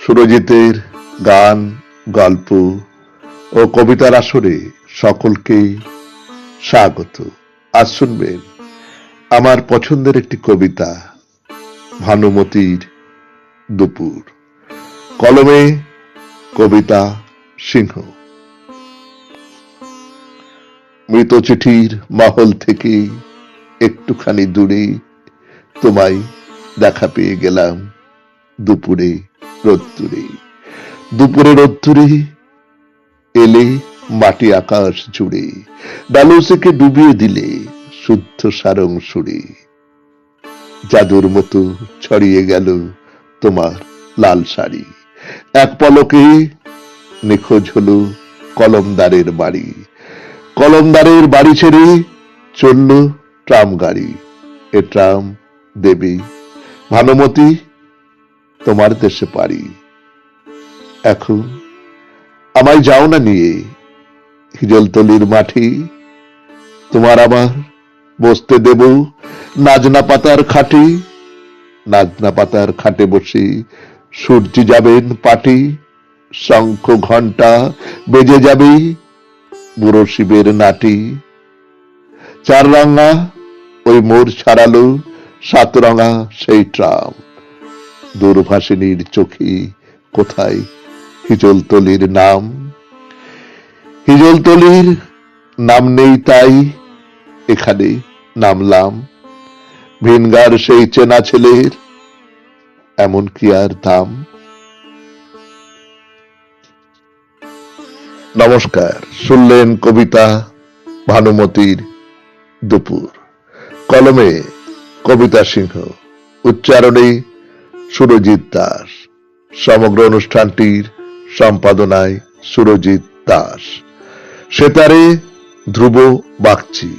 সুরজিতের গান, গল্প ও কবিতার আসরে সকলকে স্বাগত। আজ শুনবেন আমার পছন্দের একটি কবিতা, ভানুমতির দুপুর। কলমে কবিতা সিংহ। মৃত চিঠির মহল থেকে একটুখানি দূরে তোমায় দেখা পেয়ে গেলাম দুপুরে রোদ্দুরে। দুপুরে রোদ্দুরে এলে মাটি আকাশ জুড়ে, ডালুসিকে ডুবিয়ে দিলে শুদ্ধ সারং সুরে। জাদুর মতো ছড়িয়ে গেল তোমার লাল শাড়ি, এক পলকে নিখোঁজ হলো কলমদারের বাড়ি। কলমদারের বাড়ি ছেড়ে চলল ট্রাম গাড়ি। এ ট্রাম দেবে ভানুমতি তোমার দেশে পারি। এখন আমায় যাও না নিয়ে হিজলতলির মাঠে, তোমার আমার বসতে দেব নাজনা পাতার খাটে। নাজনা পাতার খাটে বসে সূর্যি যাবেন পাটি, শঙ্খ ঘণ্টা বেজে যাবে বুড়ো শিবের নাটি। চার রাঙা ওই মোর ছাড়ালো সাত রঙা সেই ট্রাম। দূরভাষিনীর চোখে কোথায় হিজলতলির নাম? হিজলতলির নাম নেই তাই এখানে নামলাম। ভিনগার সেই চেনা ছেলের এমন কি আর দাম? নমস্কার, শুনলেন কবিতা ভানুমতির দুপুর। কলমে কবিতা সিংহ, উচ্চারণে সুরজিৎ দাস। সমগ্র অনুষ্ঠানটির সম্পাদনায় সুরজিৎ দাস। সেতারে ধ্রুব বাগচি।